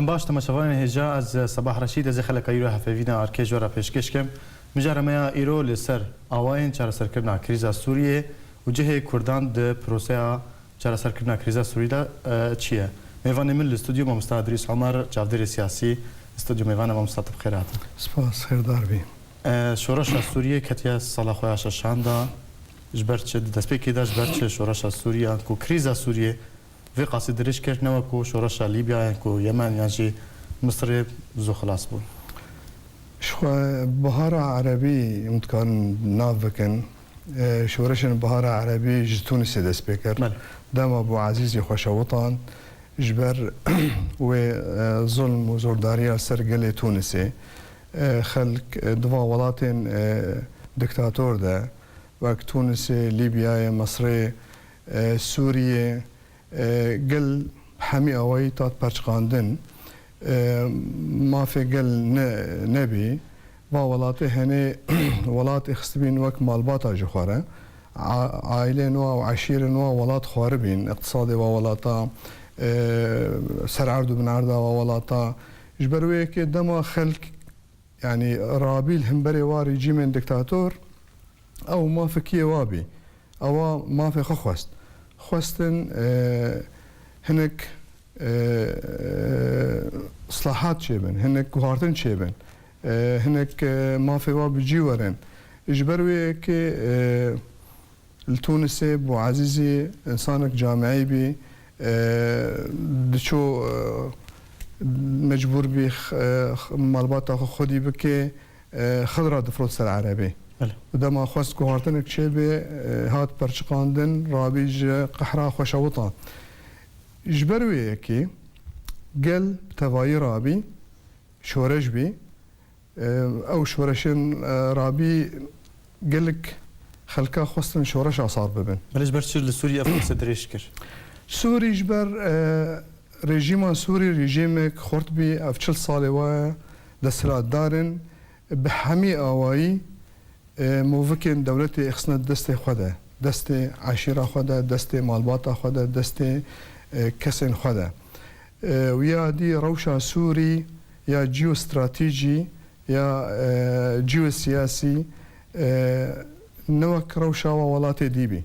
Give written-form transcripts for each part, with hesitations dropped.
سلام باش تماشاوان هجا از صباح رشید از خلک ایرو هفوینا ارکیج ورا پیشکش کم مجرم یا ایرو لسر آواین چهار سرکردن کریزا سوریه و جه کردان د پروسه چهار سرکردن کریزا سوریه چیه؟ میوان من الاستودیو ما مستعد ریس عمر جافدر سیاسی استودیو میوان ما مستعد بخیرات. سپاس خیردار بی. شورش سوریه کتیا سال خویش شاندا جبرت دستپیکی داشت جبرت شورش سوریه کو کریزا سوریه في قصيدة ريشكر نوكو شورشا ليبيا كو يمن يعني مصر زو خلاص بون شو بهارة عربي متكان نافكن شورشن بهارة عربي جتونسي دا سبيكر دام ابو عزيزي خوش وطن جبر وظلم وزورداريا سرقلي تونسي خلق دوا ولاتين دكتاتور دا وقت تونسي ليبيا مصري سوريا قل حمي اوي تات برشقاندن ما في قل نبي وولاتي هني ولات خستبين وك مالباتا جخوره عائله نوا وعشيره نوا ولات خواربين اقتصادي وولاتا سرعردو بن عرضا وولاتا جبروي كي دما خلق يعني رابيل همبري واري جي من دكتاتور او ما في كي وابي او ما في خخوست خواستن هناك اصلاحات شيبن هناك كوارتن شيبن هناك ما في واب جيورن اجبروي كي التونسي بو عزيزي انسانك جامعي بي دشو مجبور بي مالباتا خودي بكي خضرة دفروت سر عربي ودما خواست كوارتنك شيبي هات برشقاندن رابيج قحرا خوشوطا جبروي كي قل تفاي رابي شورش بي او شورشن رابي قلك خلكا خواستن شورش اصار ببن بلاش برشر لسوريا فرصة دريشكر سوري جبر ريجيما سوري ريجيمك خورت بي افشل صالي وايا دسرات دارن بحمي اواي موفكن دولتي اخسنا دستي خدا دستي عشيرة خدا دستي مالباتا خدا دستي كسن خدا ويا دي روشة سوري يا جيو استراتيجي يا جيو سياسي نوك روشة وولاتي ديبي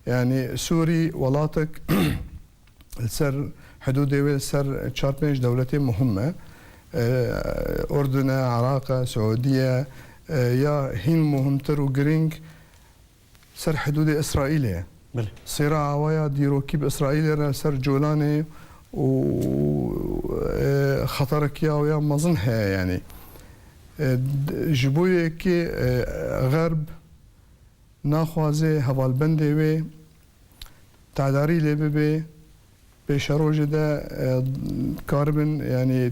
يعني سوري ولاتك السر حدودي والسر تشاربينج دولتي مهمة أردن عراق سعودية يا هين مهمتر وجرينج سر حدود إسرائيلية صراع ويا ديروكيب إسرائيلية سر جولاني وخطرك يا ويا مظنها يعني جبوية كي غرب ناخوازي هوالبندي وي تعداري لي ببي بشروج ده كاربن يعني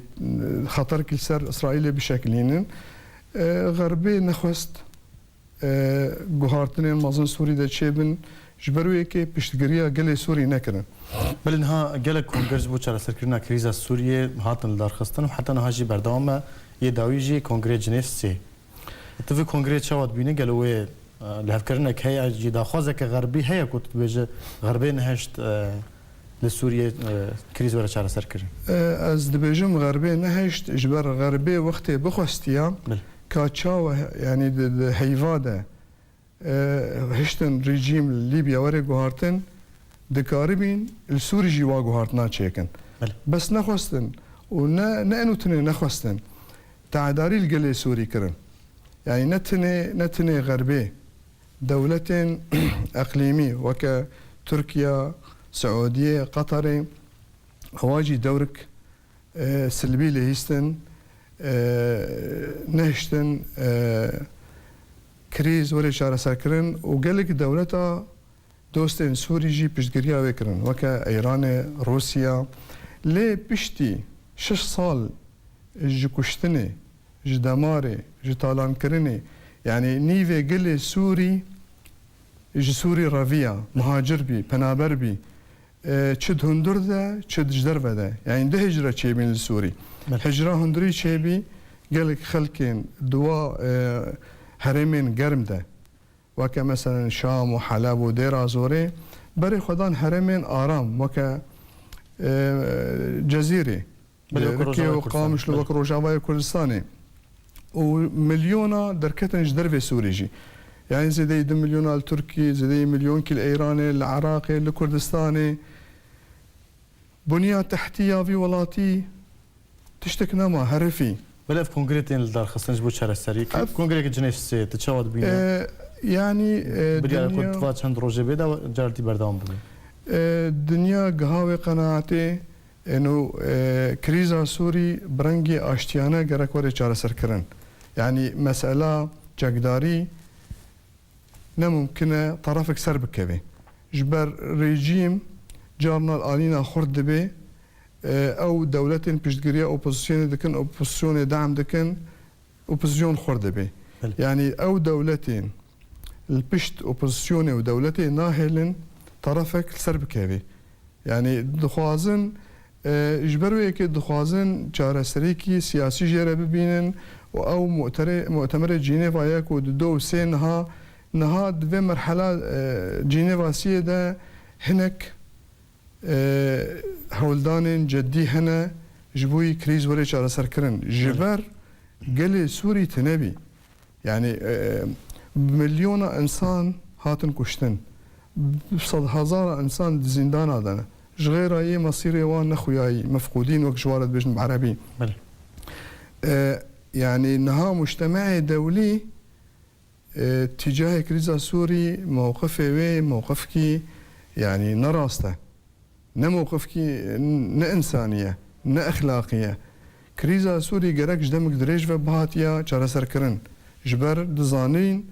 خطرك سر إسرائيلي بشكلين غربي نخست جوهرتنين مازن سوري ده شيبن جبروي كي بيشتغريا قلي سوري نكرن بلنها قلك كونغرس بو چرا سركرنا كريزا سوريا هاتن دارخستن وحتى نهاجي بردوام يداويجي كونغرس جنيف سي تفي كونغرس شوات بيني قالوا لهفكرنا كهي جدا خوازك غربي هي كنت بيجي غربي نهشت لسوريا كريز ولا چرا سركرن از دبيجم غربي نهشت جبر غربي وقتي بخوستيا كاتشاو يعني هيفاده هشتن ريجيم ليبيا وري جوهرتن دكاربين السوري جوا جوهرتنا تشيكن بس نخوستن ونانو تني نخوستن تعداري القلي سوري كرن يعني نتني غربي دولتين اقليمي وك تركيا سعوديه قطر هواجي دورك سلبي لهيستن نهشتن كريز وري شارع ساكرن وقالك دولتا دوستين سوري جي بيشتغريا وكرن وكا ايران روسيا لي بيشتي 6 صال جي كشتني جي دماري جي طالان كرني يعني نيفي قلي سوري جي سوري رافيا مهاجر بي بنابر بي تشد هندر ده تشد جدر ده يعني ده هجرة شي من السوري هجرة هندري شي بي قالك خلكين دواء هرمين قرم ده وكا مثلا شام وحلب ودير زوري بري خدان هرمين آرام وكا جزيرة تركيا وقامش لوك روجاواي كردستاني ومليون دركتنج دربي سوري جي يعني زي 2 مليون التركي زي مليون كيل ايراني العراقي الكردستاني بنية تحتية في ولاتي تشتكنا ما هرفي بلا في كونغريتين الدار خاصة نجبو شهر السريك كونغريت جنيش سي تتشاود بينا يعني بدي كنت فات عند روجي بيدا جارتي بردام بي الدنيا قهاوي قناعتي انه كريزا سوري برنجي اشتيانا جرك وري چاره سركرن يعني مسألة جاكداري نممكن طرفك سر بكبي جبر ريجيم جارنا الآلينا خرد به او دولتين بيشتغريا اوبوزيسيون دكن اوبوزيسيون دعم دكن اوبوزيسيون خرد به يعني او دولتين البشت اوبوزيسيون ودولتين ناهلن طرفك سر بكبي يعني دخوازن اجبروا که دخوازن چاره سریکی سیاسی جره ببینن و او مؤتمر جنیوا یک و دو و سه نها دو مرحله جنیوا سیه ده هنک هولدان جدی هنه جبوی کریز وری چاره سر کرن جبر گل سوری تنبی يعني مليون انسان هاتن كشتن بصد هزار انسان زندان هذا غير اي مصيري وان خوياي مفقودين وكجوارد بجن بعربي يعني انها مجتمع دولي تجاه كريزا سوري موقفه موقفك يعني نراسته موقفك انسانيه اخلاقيه كريزا سوري جرك جدمك دريج وبهاتيا چاره سركرن جبر دزانين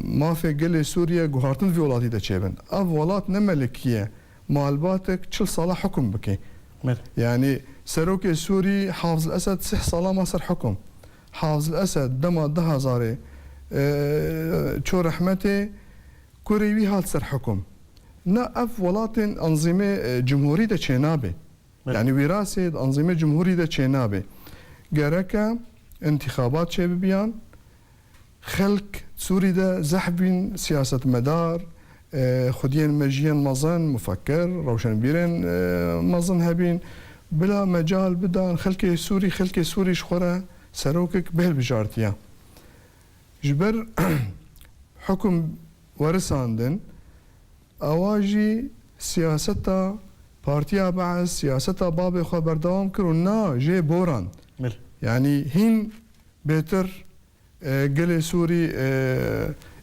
ما في قل سوريا جوهرتن في ولاتي دچبن اف ولات نملكيه مالباتك كل صلاة حكم بكي يعني سروك السوري حافظ الأسد 6 صلاة ما صار حكم حافظ الأسد دما ده زاري شو رحمته كوريوي هات صار حكم نقف ولاتن أنظمة جمهورية تشينابي يعني وراثة أنظمة جمهورية تشينابي جركا انتخابات شبابيان خلق سوري ده زحبين سياسة مدار خدين مجيان مظن مفكر روشن بيرن مظن هبين بلا مجال بدا خلقي سوري شخورة سروكك بهل بجارتيا جبر حكم ورساندن اواجي سياستا بارتيا بعد سياستا بابي خو بردوام كرونا جي بوران يعني هين بيتر قلي سوري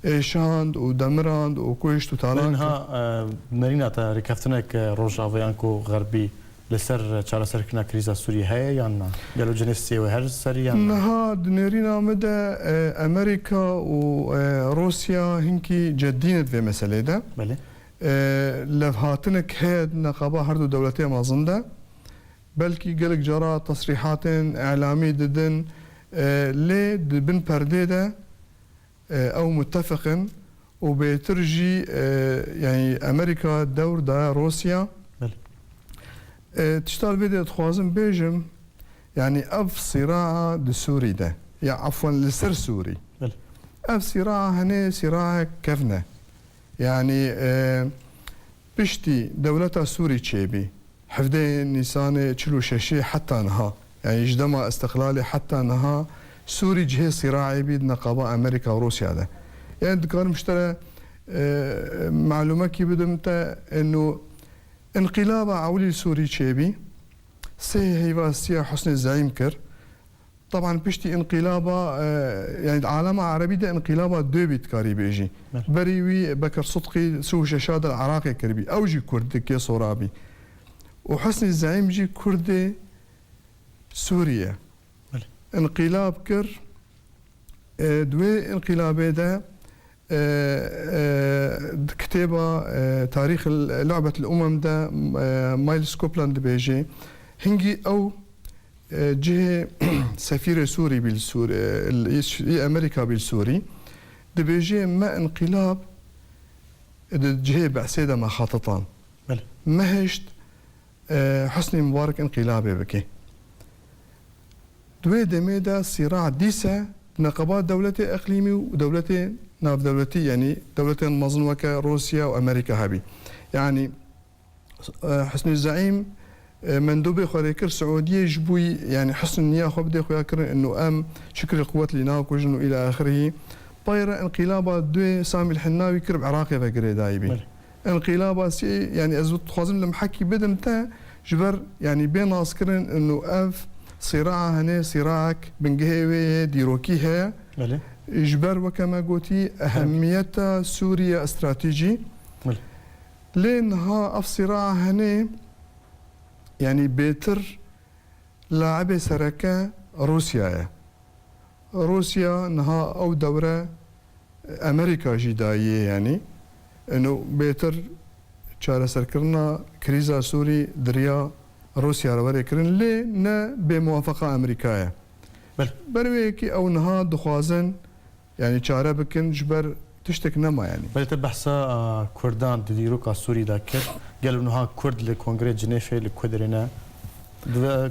ايشاند ودمراند وكويشت وتالان منها مرينا تا ركفتنك روجافيانكو غربي لسر چاره سركنا كريزا سوريا هي يعني قالوا جنسي وهر سريا نها دنيرينا مدى امريكا وروسيا هنكي جدينت في مسألة ده بله لفهاتنك هيد نقابة هردو دولتين مازنده بلكي قالك جرى تصريحات اعلامي ددن ليه بن پرده ده او متفق وبيترجي يعني امريكا دور دا روسيا تشتغل فيديو تخوازن بيجم يعني اف صراع دسوري ده يعني عفوا لسر سوري اف صراع هني صراع كفنه يعني بشتي دولتا سوري تشيبي حفدين نيسان تشلو شاشي حتى نها يعني جدما استقلالي حتى نها سوري جهه صراعي بين نقابة امريكا وروسيا ده يعني دكار مشترى معلومه كي بدمت انه انقلاب عولي سوري تشيبي هي حسني الزعيم كر طبعا بيشتي انقلابه يعني العالم العربي ده انقلابه دوبيت كاري بيجي بريوي بكر صدقي سو شاشاد العراقي كربي او جي كرد كي صورابي وحسني الزعيم جي كردي سوريا انقلاب كر دوي انقلابي ده كتابة تاريخ لعبة الأمم ده مايل سكوبلاند بيجي هنجي أو جهة سفير سوري بالسوري أمريكا بالسوري ده بيجي ما انقلاب جهة بعسيدة ما خاططان ما هشت حسني مبارك انقلابي بكي دوي دميدا صراع ديسة نقابات دولتي اقليمي ودولتي ناف دولتي يعني دولتين مظن وكا روسيا وامريكا هابي يعني حسني الزعيم مندوب خاركر سعودية جبوي يعني حسن النية خو بدي خويا كر إنه أم شكر القوات اللي ناوك وجنو إلى آخره طايرة انقلابا دو سامي الحناوي كرب عراقي فقري دايبي انقلابا سي يعني أزود خازم لما حكي بدم تا جبر يعني بين ناسكرن إنه أف صراع هنا صراعك بنجهوي ديروكيها جبر وكما قلتي أهميتها سوريا استراتيجي لأنها أف صراع هنا يعني بيتر لاعب سركة روسيا نها أو دورة أمريكا جداية يعني إنه بيتر شارع سركرنا كريزا سوري دريا روسيا رواري كرن ليه نا بموافقة أمريكية برويكي أو نها دخوازن يعني شارع بكن جبر تشتك نما يعني بل تبحثا كردان ديروكا سوري ذاكر قالوا انها كرد لكونغرس جنيف لكودرينا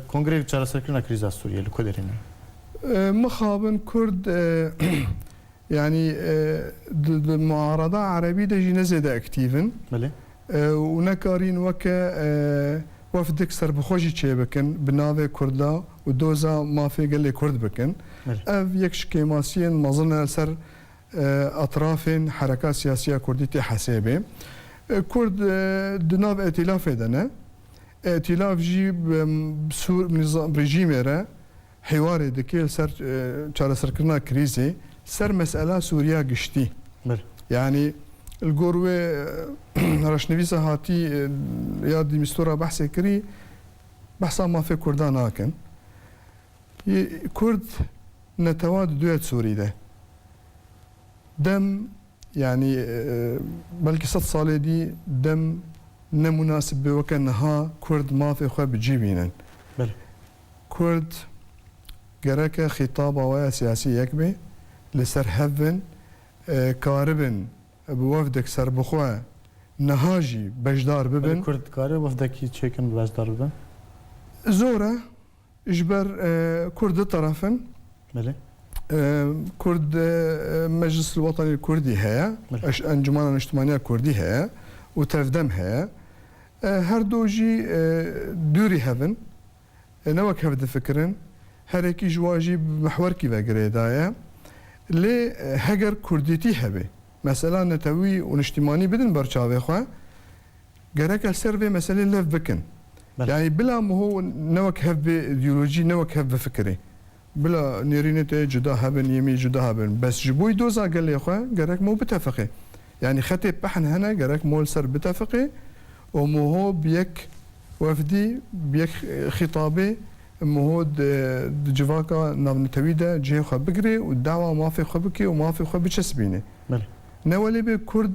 كونغرس شارع سركرنا كريزا سوريا لكودرينا مخابن كرد يعني المعارضة عربية دجي نزد اكتيفن بله ونكارين وكا وفدك سربخوجي تشي بكن بناوي كردا ودوزا ما في قال لي كرد بكن اف يكش كيماسيين مظن سر اطراف حركات سياسيه كرديه حسابه كرد دناف ائتلاف دنا ائتلاف جي بسور نظام ريجيم را حوار دكيل سر چاره سركرنا كريزي سر مساله سوريا قشتي يعني الجوروي رشنويسا هاتي يادي مستورة بحث كري بحثا ما في كردان هاكن كرد نتواد دويت سوري ده دم يعني بلكي 6 صالة دي دم نمناسب بوكنها كرد ما في خو بجيبينن كرد جراكا خطابة ويا سياسية يكبي لسر هفن كاربن بوفدك سربخوا نهاجي بجدار ببن كرد كاري وفدك تشيكن بجدار ببن زورة اجبر كرد طرفا بله كرد مجلس الوطني الكردي هي انجمان الاجتماعية الكردي هي وتفدم هي هردوجي دوري هفن نوك هفد فكرن هركي جواجي محور كيف قريدايا لي هجر كرديتي هبه مثلا نتوي ونجتماعي بدن برشاوي خو جرك السيرفي مثلا لف بكن يعني بلا ما هو نوك هب ايديولوجي نوك هب فكري بلا نيرينته جدا هبن يمي جدا هبن بس جبوي دوزا قال لي خو جرك مو بتفقي يعني خطي بحن هنا جرك مول سر بتفقي ومو هو بيك وفدي بيك خطابي مهود جواكا نتويدا جه خو بقري والدعوه ما في خبكي وما في خو بتشسبيني نولي به كرد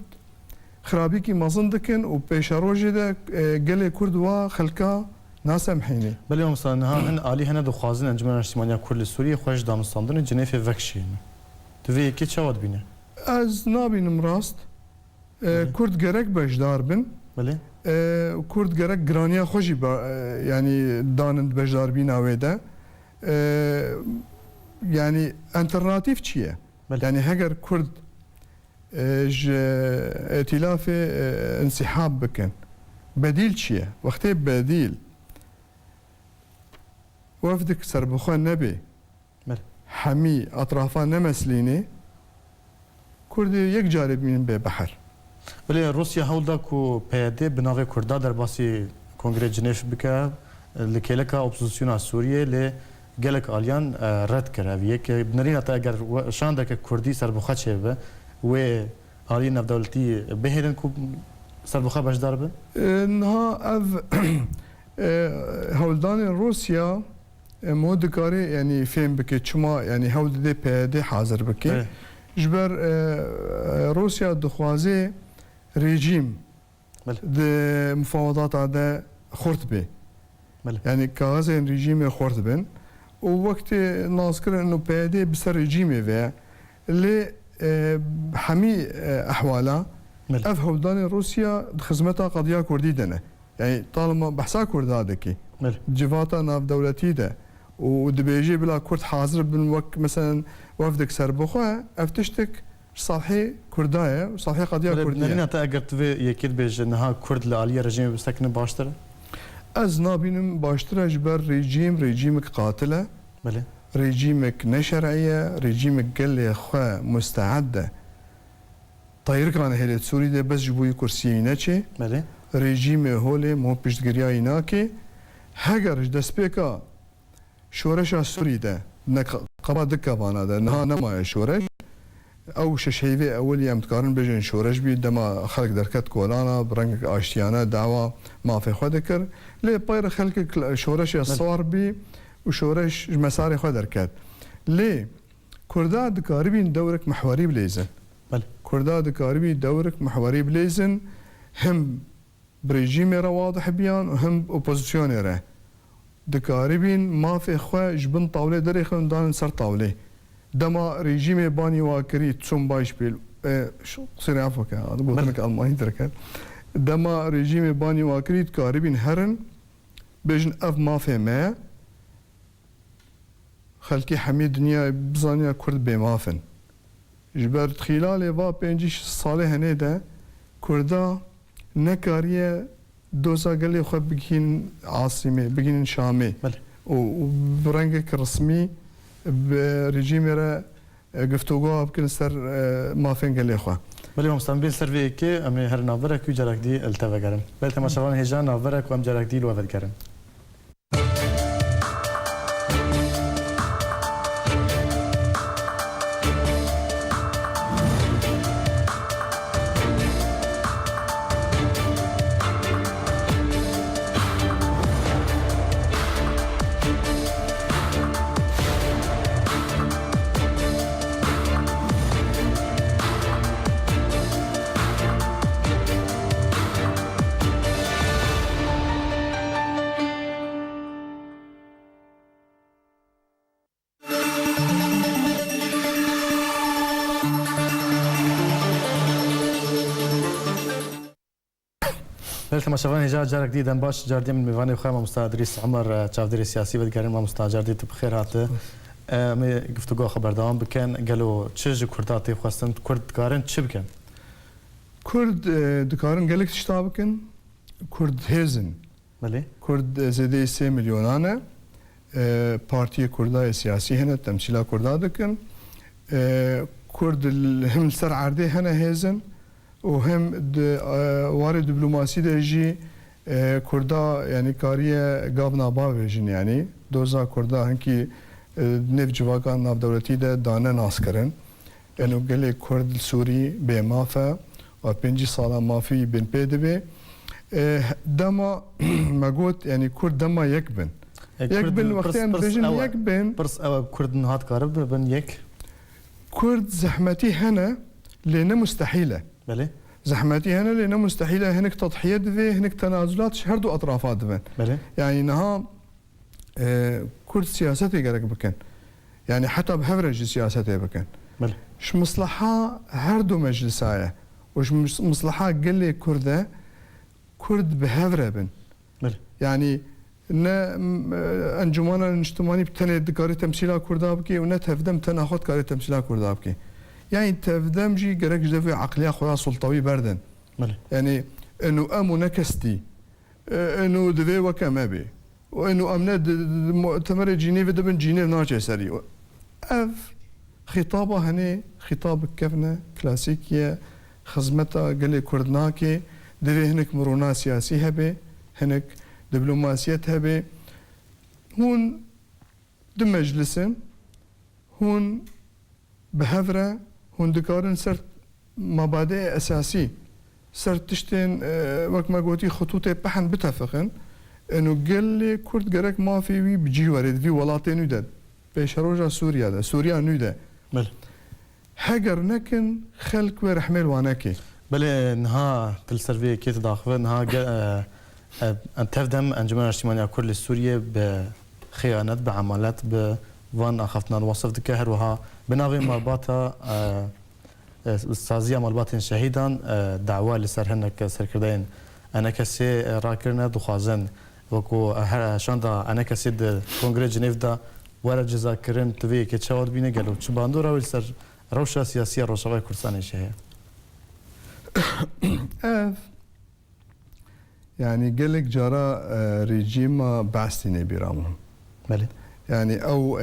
خرابي كي مازن دكن وبيشاروجي ده قال كرد وخلكا ناس محيني بل يوم صار هن علي هنا دخوازن انجمن اجتماعيه كل سوريا خوش دامستاندن جنيف فكشي تفي كي تشاود بينه از نابي نمراست كرد جرك بجدار بن بله كرد جرك جرانيا خوشي يعني دانند بجدار بينا ويدا يعني انترناتيف تشيه يعني هجر كرد ائتلاف انسحاب بكن بديل شيء وقتي بديل وفدك سربخوان نبي حمي اطرافا نمسليني كردي يك جارب من بحر بله روسيا هولدا كو بيادي بناوي كردا در باسي كونغرس جنيف بك لكيلكا اوبوزيسيون سوريا ل جلك اليان رد كره ويك بنرينا تا اگر شاندك كردي سربخا چه و عالی نفدولتی بهرن کو سربخا بجدار به؟ انها اف هولدان روسيا مود كاري يعني فهم بك چما يعني هول دي بيدي حاضر بك جبر روسيا دخوازي ريجيم د مفاوضات هذا خرط به يعني كازي ريجيم خرط بن ووقت ناذكر انه بيدي بسر ريجيمي و اللي حمي احوالا اف هولدان روسيا خدمتها قضيه كردي دنا يعني طالما بحثا كردا دكي جفاتا ناف دولتي ده ودبيجي بلا كرد حاضر بالوقت مثلا وفدك سربخوا افتشتك صالحي كردايه وصالحي قضيه كرديه نرينا تا اگر تو يكيد بيج انها كرد لاليه رجيم بسكن باشتر از نابینم باشتر جبر رژیمك قاتله بله رژیمك نشرعيه رژیمك قال خو مستعده طاير كان هلت سوري ده بس جبوي كرسي نچه بله رژیم هول مو پشتگیری ناکه هگر دسپیکا شورش سوری ده قبا دکه وانا ده نه نما شورش او ششیوه اولی امتکارن بجن شورش بی دما خلق درکت کولانا برنگ آشتیانه دعوا مافی خود کر لی پایر خلق شورش صار بی و شورش مسار خود درکت لی کردا دکاری بین دورک محوری بلیزن بله کردا دکاری بین دورک محوری بلیزن هم برژیم را واضح بیان و هم اپوزیسیون را دکاری ما في خو جبن طاوله دری خون دان سر طاوله دما رژیم بانی واکری تسون باش بیل شو قصير عفوا كان هذا بقولك الماني تركت دما رژیم بانی واکری دکاری هرن بجن اف ما في ما خلقي حميد دنيا بزانيا كرد بمافن جبرت خلال با 5 سال هنه ده کردا نکاریه دوزا قال خو بگین عاصمه بگین شامه بله و برنگك رسمي برژیم را گفتگو بکن سر مافین قال خو بله ما مستنبیل سروی که امی هر ناورک و جرک دی التوا گرن بله تماشاوان هجان ناورک و ام جرک دی لوافت گرن تماشاوان هجا جارك دي دم باش جاردي من ميفاني خا مستر ادريس عمر چاودري سياسي ودگرن ما مستر جاردي بخير هات ما گفتگو خبردارم بكن قالوا تشج كرداتي خواستن كرد كارن چه بكن كرد دكارن قالك تشتابكن كرد هيزن بله كرد زدي 3 مليونانه بارتي كرداي سياسي هنا تمثيلا كردادكن كرد هم سر عرضي هنا هيزن وهم وارد دبلوماسي دجي كردا يعني كاريه قابنا باوجن يعني دوزا كردا هنكي نف جواكان ناف دولتي ده دانا ناس كرن انه قال كرد السوري بمافا و 5 سالا مافي بن بيدبي دما ما قلت يعني كرد دما يكبن يكبن وقتين بجن يكبن برس او كرد نهات قارب بن يك كرد زحمتي هنا لنا مستحيله بله زحمتي هنا لأنه مستحيلة هناك تضحيات دفي هناك تنازلات شهردو أطرافات دفن بله يعني نها كرد سياستي قالك بكن يعني حتى بهفرج سياستي بكن بله ش مصلحة هردو مجلسايا وش مصلحة قال لي كردة كرد بهفرة بن بله يعني نا انجمانا اجتماعي بتني دكاري تمثيلها كردها بكي ونا تفدم تناخد كاري تمثيلها كردها بكي يعني تفدم جي قرق جدفي عقلية خدا سلطوي بردن بله يعني انه امو نكستي انه دفي وكما بي وانه امنا مؤتمر جنيف دبن جنيف ناجي سري اف خطابه هني خطاب كفنا كلاسيكيه خزمتا قال كردناكي دفي هنك مرونا سياسي هبي هنك دبلوماسيات هبي هون دم مجلسن هون بهفرة هون دكارن سر مبادئ أساسي سر تشتين وقت ما قلتي خطوط بحن بتفقن إنه قال لي كرد جرك ما في وي بجي ورد في ولاتين نودد بيشروجا سوريا ده سوريا نوده بله هجر نكن خلق ورحمل وانكي بله نها تلسرفي كيت داخل نها أن تفدم أنجمن الاجتماعية كل سوريا بخيانات بعملات بوان أخفتنا الوصف دكهر وها بناغي مالباتا استازية مالباتين شهيدا دعوة لسر هنك سركردين أنا كسي راكرنا دخازن وكو شاندا أنا كسي د كونغرس جنيف دا ورا جزاكرن تبي كتشاود بينا قالوا تشباندو راول سر روشة سياسية روشة كردستان شهية يعني قالك جرى ريجيم بعثتني برامهم بله يعني أو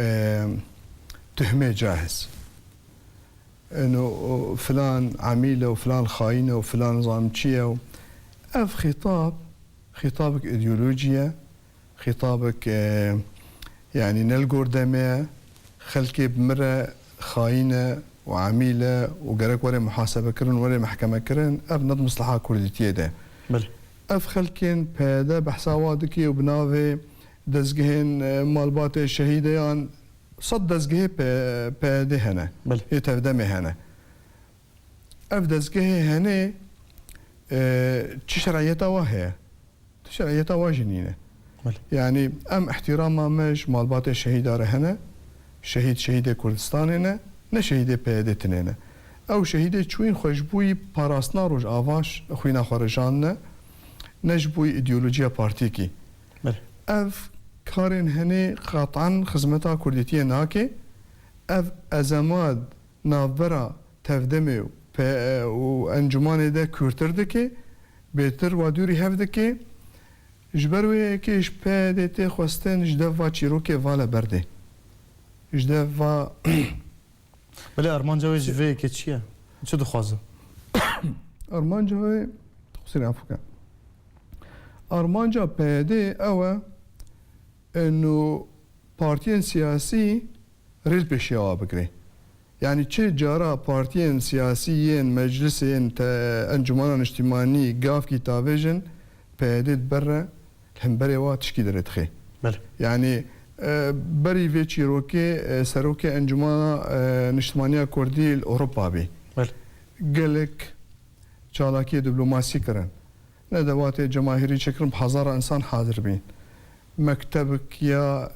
تهمة جاهز إنه فلان عميلة وفلان خاينة وفلان ظالمتشية أف خطابك إيديولوجيا خطابك يعني نلقور دماء خلكي بمرة خاينة وعميلة وقالك ولا محاسبة كرن ولا محكمة كرن أف نض مصلحة كردية ده بله اف خلكين بهذا بحساواتكي وبنافي دزجهن مالبات الشهيدة يعني صد دزجه بهذا هنا بله يتفدمي هنا اف دزجه هنا تش شرعيتها وهي شرعيتها واجنينه بله يعني ام احترام مش مالبات الشهيدة هنا شهيدة كردستان هنا نشهيدة بهذا تنينه او شهيدة شوين خوشبوي باراسنا روج آواش خوينا خارجاننا نجبوي ايديولوجيا بارتيكي بله اف كارن هني قطعا خدمتها كرديتيه ناكي اف ازماد نافبرا تفدمي وانجمان ده كورتردكي بيتر ودوري هفدكي جبروي كيش بادتي خوستن جدفا تشيروكي فالا برده جدفا بله ارمان جويج في كتشيا شو دخوازه ارمان جوي تقصير عفوكا ارمان جا باده او انه بارتيين سياسي ريل بشيوا بكري يعني تشي جارا بارتيين سياسيين مجلسين انجمان اجتماعي قاف كتابيجن باده برا الهمبري وا تشكي درتخي بله يعني بري في تشيروكي سروكي انجمان اجتماعي كردي اوروبا بي بله قالك شالاكي دبلوماسي كرن ندوات جماهيري شكرا بحزارة انسان حاضر بين مكتبك يا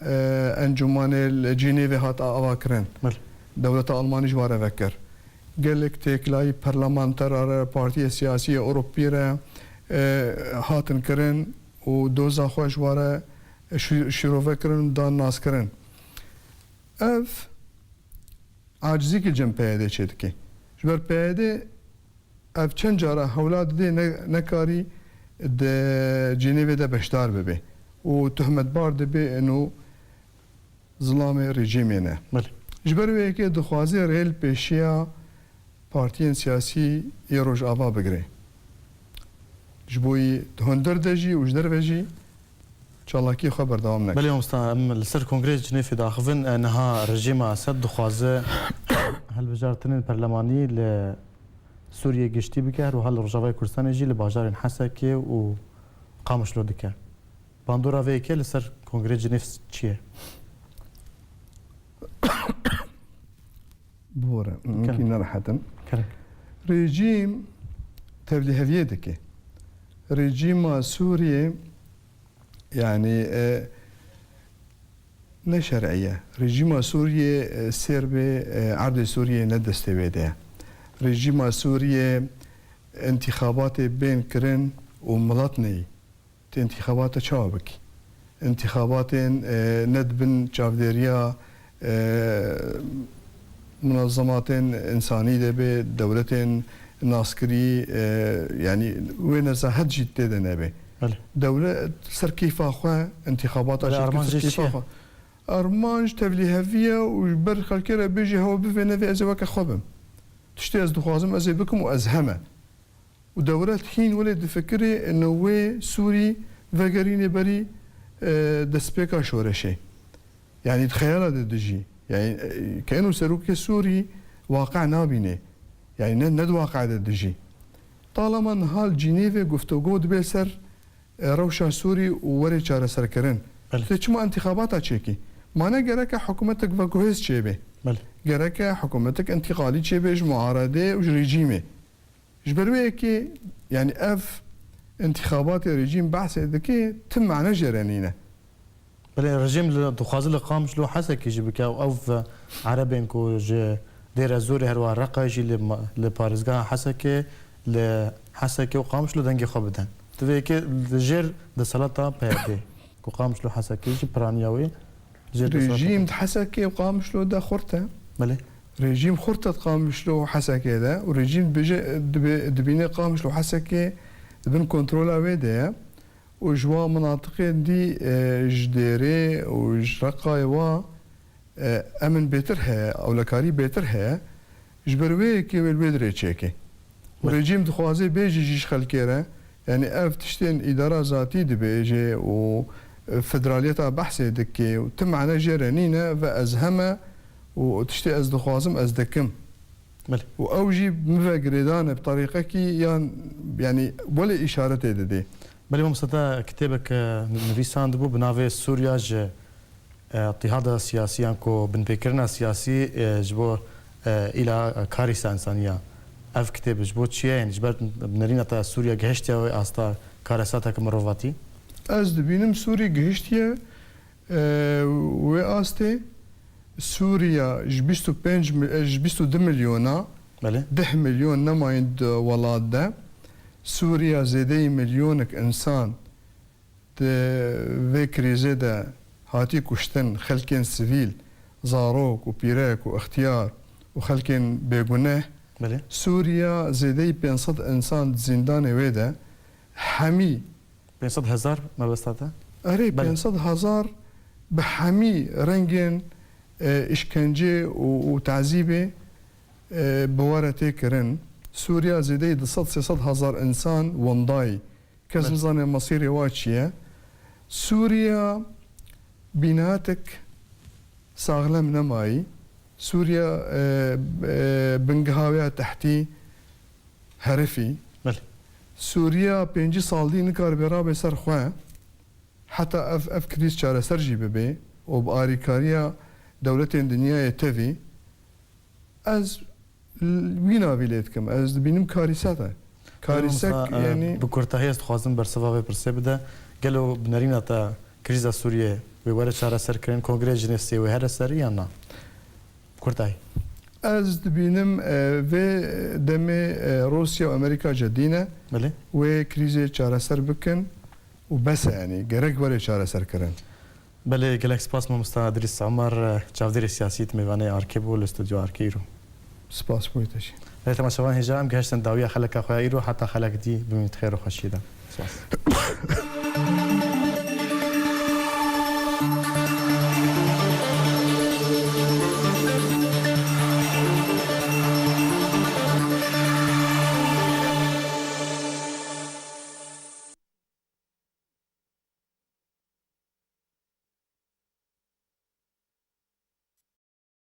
انجمان الجنيفي هات اواكرن بله دولة ألمانيا جوارة فكر قالك تيكلاي برلمانتر بارتية سياسية أوروبية هاتن كرن ودوزا خوش وارا شروع فكرن دان ناس كرن اف عاجزي كي جنب هذا شدكي جبر بهذا اف چند جارا هولاد دي نكاري ده جنيفي ده بشدار ببي وتهمت بار دبي انه ظلام رژیمینه. بله. جبروی که دخوازی ریل پیشیا پارتیین سیاسی یه روش آوا بگره. جبوی هندر دجی و جدر وجی چالاکی خبر دوام نک. بله مستم لسر کنگره جنیف داخفن انها رژیم اسد دخوازه هل وزارتن برلمانی ل سوریه گشتی بکر و هل رجاوی کردستان جی لباجار حسکه و قامش لو دکر. باندورا ویکه لسر کنگره جنیف چیه؟ بورا ممكن نرحتن كرك رجيم تبلي هفيدك رجيم سوريا يعني نشرعية رجيم سوريا سربي عرض سوريا ندست بيده رجيم سوريا انتخابات بين كرن وملطني انتخابات شعبك انتخابات ندبن شافديريا منظمات إنسانية به دولة ناسكري يعني وين زهد جدا نبي دولة سركيفة أخوة انتخابات سركيفة أرمانج تبلي هفية وبر خلكيرة بيجي هو بفينا في أزواك أخوبم تشتي أز دخوازم أزي بكم وأزهمة ودولة حين ولد فكري إنه وي سوري فقريني بري دسبيكا شورشي يعني تخيلها دجي يعني كأنه سروك سوري واقع نابينه يعني ند واقع دجي طالما نهال جنيفي قفتو قود بيسر روشا سوري ووري شار سركرن تشما انتخابات تشيكي ما انا جرك حكومتك فكوهيس شيبه جرك حكومتك انتقالي شيبه معارضه وريجيمي جبروي كي يعني اف انتخابات ريجيم بحث دكي تم معنا جرانينه بله الرجيم دخوازي لقام شلو حسك يجي بك او في عربين كو دير زوري هروا رقا يجي لبارزغا حسك لحسك وقام شلو دنجي خبدن تبيك الجير د سلطه بيدي كو قام شلو حسك يجي برانياوي رجيم حسك وقام شلو دا خرته بله رجيم خرته قام شلو حسك ده ورجيم بيجي دبيني قام شلو حسك بن كنترول ويدا وجوا مناطق دي جديري وجرقاي و امن بيترها او لكاري بيترها جبروي كي البدري تشيكي وريجيم دخوازي بيجي جيش خلكيره يعني اف تشتين اداره ذاتي دبيجي و فدراليتا بحثي دكي وتم على جيرانينا فازهمه وتشتي از دخوازم از دكم بله واوجي مفقردان بطريقه كي يعني ولا اشاره دي بله ممسدا كتابك نویسان دبو بناوی سوریا ج اضطهاد سیاسیان کو بن فکرنا سیاسی جبو الى کاریس انسانیا اف كتاب جبو چیه جبر بنرينا تا سوريا گهشتیا و استا کارساتا کمرواتی از دبینم سوری گهشتیه و آسته سوريا 22 مليون بله 10 مليون نمايند ولاد ده سوريا زيدي مليونك انسان في كريزه ده هاتي كشتن خلكن سيفيل زاروك وبيراك واختيار وخلكن بيغناه بله سوريا زيدي 500 انسان زندان ويدا حمي 500,000 ما بستاتا اري بله. 500,000 بحمي رنجن اشكنجه وتعذيبه بوارته كرن سوريا زيدي 300,000 انسان ونداي كزنزان مصيري واتشيه سوريا بيناتك ساغلم نماي سوريا بنقهاوية تحتي هرفي بله سوريا بينجي صالدي نكار برابي سرخواه حتى اف كريس شارع سرجي ببي وبآريكاريا دولتين دنيا تفي از وینا ویلیتکم از بینم کاریساته کاریسک يعني بكورتاهي استخوازم برسوا برسه بده قالوا بنرينا تا كريزا سوريا ويورا شارع سركرين كونغرس جنسي وهذا سريع نا كورتاهي از بینم و دم روسيا وامريكا جدينا بله وكريزه شارع سر بكن وبس يعني جرك ولا شارع سر كرن بله جلاكس باس مستعد ادريس عمر چاودير سياسيت ميواني اركيبو الاستوديو اركيرو سپاس بويتشي ليتما شوان هجام جهشتن داويه خلك اخويا ايرو حتى خلك دي بميت خير وخشيده